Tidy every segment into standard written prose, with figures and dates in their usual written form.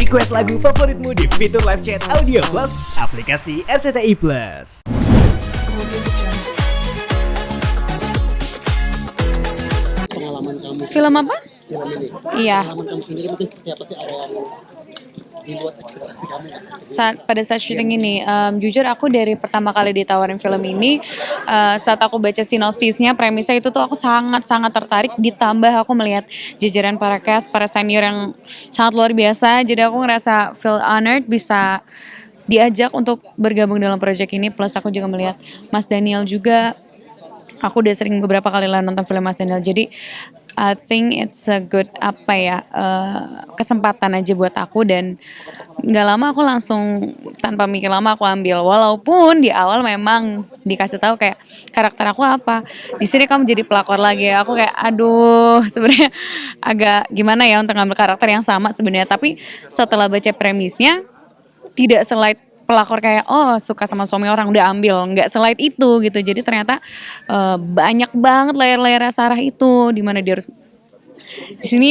Request lagu favoritmu di fitur live chat Audio Plus, aplikasi RCTI Plus. Pengalaman kamu Film apa? film ini. Iya. Pengalaman kamu sendiri mungkin seperti apa sih area yang di luar ekspektasi kamu? Pada saat syuting ini, jujur aku dari pertama kali ditawarin film ini, saat aku baca sinopsisnya, premisnya itu tuh aku sangat tertarik. Ditambah aku melihat jajaran para cast, para senior yang sangat luar biasa. Jadi aku ngerasa feel honored bisa diajak untuk bergabung dalam proyek ini. Plus aku juga melihat Mas Daniel juga. Aku udah sering beberapa kali lah nonton film Mas Daniel. Jadi I think it's a good kesempatan aja buat aku, dan nggak lama aku langsung tanpa mikir lama aku ambil. Walaupun di awal memang dikasih tahu kayak karakter aku apa. Di sini kamu jadi pelakor lagi. Aku kayak aduh, sebenarnya agak gimana ya untuk ngambil karakter yang sama sebenarnya. Tapi setelah baca premisnya tidak selight pelakor kayak suka sama suami orang udah ambil, nggak selight itu gitu. Jadi ternyata banyak banget layar-layar Sarah itu, di mana dia harus di sini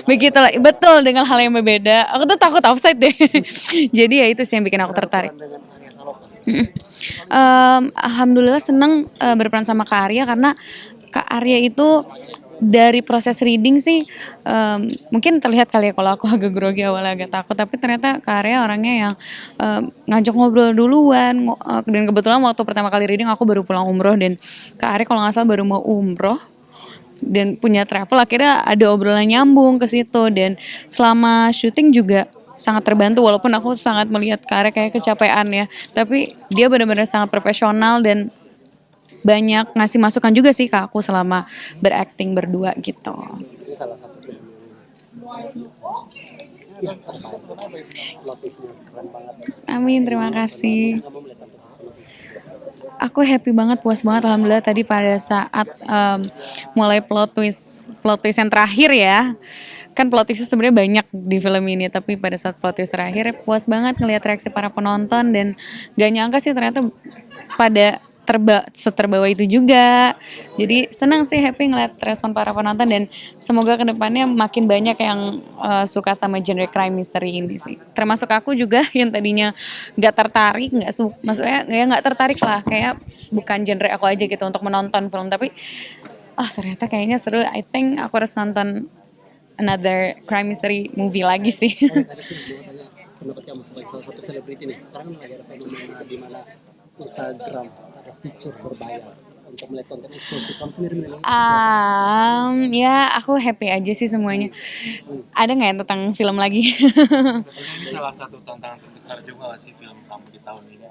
begitu lah, betul, dengan hal yang berbeda. Aku tuh takut offside deh. Jadi ya itu sih yang bikin aku tertarik. Alhamdulillah seneng berperan sama Kak Arya, karena Kak Arya itu dari proses reading sih mungkin terlihat kali ya kalau aku agak grogi awalnya, agak takut, tapi ternyata Kak Arya orangnya yang ngajak ngobrol duluan, dan kebetulan waktu pertama kali reading aku baru pulang umroh, dan Kak Arya kalau nggak salah baru mau umroh dan punya travel, akhirnya ada obrolan nyambung ke situ. Dan selama syuting juga sangat terbantu, walaupun aku sangat melihat Kak Arya kayak kecapean ya, tapi dia benar-benar sangat profesional dan banyak ngasih masukan juga sih ke aku selama berakting berdua gitu. Ini salah satu film yang terbaik. Lotusnya keren banget. Amin, terima kasih. Kamu melihat antusiasme seperti apa? Aku happy banget, puas banget, alhamdulillah. Tadi pada saat mulai plot twist yang terakhir ya, kan plot twistnya sebenarnya banyak di film ini, tapi pada saat plot twist terakhir puas banget ngelihat reaksi para penonton, dan gak nyangka sih ternyata pada seterbawa itu juga. Jadi senang sih, happy ngeliat respon para penonton, dan semoga kedepannya makin banyak yang suka sama genre crime mystery ini sih. Termasuk aku juga yang tadinya nggak tertarik, maksudnya nggak tertarik lah, kayak bukan genre aku aja gitu untuk menonton film, tapi ternyata kayaknya seru. I think aku harus nonton another crime mystery movie lagi sih. Tadi aku mau tanya pendapat kamu sebagai salah satu selebriti nih. Sekarang lagi ada fenomena di mana Instagram ada fitur berbayar untuk melihat konten eksklusif. Kamu sendiri menilai? Ya aku happy aja sih semuanya. Ada nggak yang tentang film lagi? Ini salah satu tantangan terbesar juga sih film kamu di tahun ini.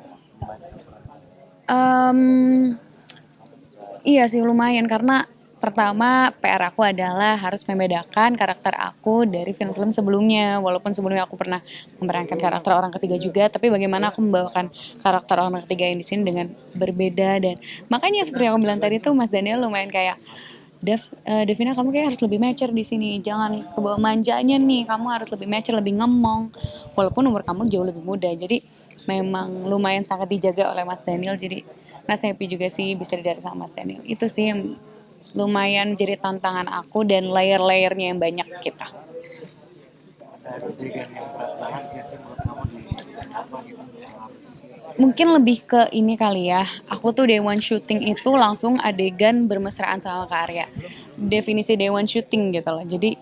Iya sih lumayan, karena pertama PR aku adalah harus membedakan karakter aku dari film-film sebelumnya. Walaupun sebelumnya aku pernah memerankan karakter orang ketiga juga, tapi bagaimana aku membawakan karakter orang ketiga yang di sini dengan berbeda. Dan makanya seperti yang aku bilang tadi tuh, Mas Daniel lumayan kayak Devina, kamu kayak harus lebih mature di sini. Jangan kebawa manjanya nih, kamu harus lebih mature, lebih ngemong. Walaupun umur kamu jauh lebih muda. Jadi memang lumayan sangat dijaga oleh Mas Daniel. Jadi rasa happy juga sih bisa didari sama Mas Daniel. Itu sih yang lumayan jadi tantangan aku, dan layer-layernya yang banyak kita. Ada adegan yang berat banget sih menurut kamu di apa gitu yang harus. Mungkin lebih ke ini kali ya. Aku tuh day one shooting itu langsung adegan bermesraan sama Kak Arya. Definisi day one shooting gitu loh. Jadi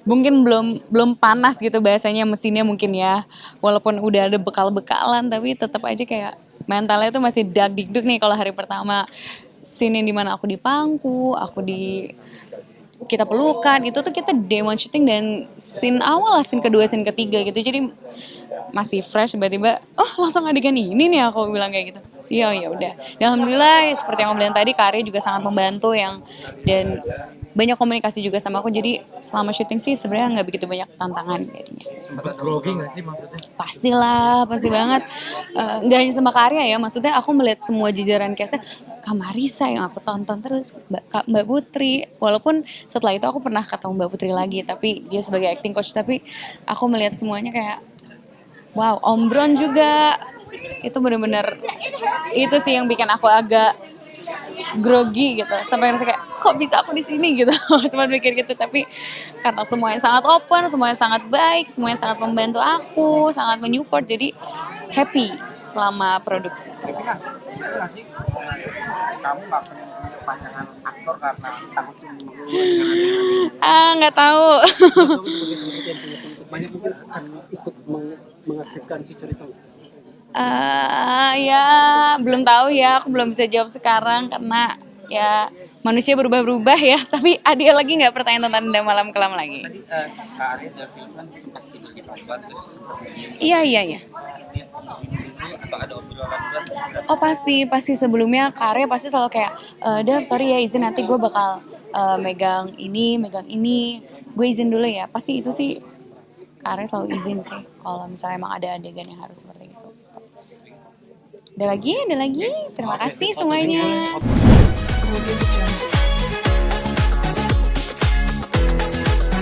mungkin belum panas gitu bahasanya, mesinnya mungkin ya. Walaupun udah ada bekal-bekalan, tapi tetap aja kayak mentalnya tuh masih dag-digdug nih kalau hari pertama. Scene yang dimana aku di pangku, kita pelukan, itu tuh kita day one shooting, dan scene awal lah, scene kedua, scene ketiga gitu. Jadi masih fresh, tiba-tiba langsung adegan ini nih, aku bilang kayak gitu. Ya udah. Dan alhamdulillah seperti yang aku bilang tadi, Kak Arya juga sangat membantu dan banyak komunikasi juga sama aku. Jadi selama syuting sih sebenarnya nggak begitu banyak tantangan jadinya. Sempat grogi nggak sih maksudnya? Pastilah, pasti banget. Nggak hanya sama Kak Arya ya, maksudnya aku melihat semua jajaran cast-nya. Kak Marisa yang aku tonton terus, Mbak Putri. Walaupun setelah itu aku pernah ketemu Mbak Putri lagi, tapi dia sebagai acting coach. Tapi aku melihat semuanya kayak, wow, Om Bron juga. Itu benar-benar, itu sih yang bikin aku agak grogi gitu. Sampai ngerasa kayak, kok bisa aku di sini gitu. Cuma mikir gitu, tapi karena semuanya sangat open, semuanya sangat baik, semuanya sangat membantu aku, sangat menyupport, jadi happy selama produksi. Tapi kan itu nggak sih kamu nggak pernah punya pasangan aktor karena takut cemburu Nggak tahu. Kamu sebagai selebriti yang punya pengikut banyak mungkin akan ikut mengaktifkan fitur itu. Ya belum tahu ya, aku belum bisa jawab sekarang karena ya manusia berubah-berubah ya. Tapi ada lagi nggak pertanyaan tentang Indah Malam Kelam lagi? tadi Kak Arya dan Film kan sempat tidur di Pembat terus Iya. dia dulu atau ada obrolan juga terus Oh pasti sebelumnya Karya pasti selalu kayak, Dev sorry ya izin nanti gue bakal megang ini, gue izin dulu ya. Pasti itu sih Karya selalu izin sih kalau misalnya emang ada adegan yang harus seperti itu. Ada lagi. Terima kasih semuanya. Kemudian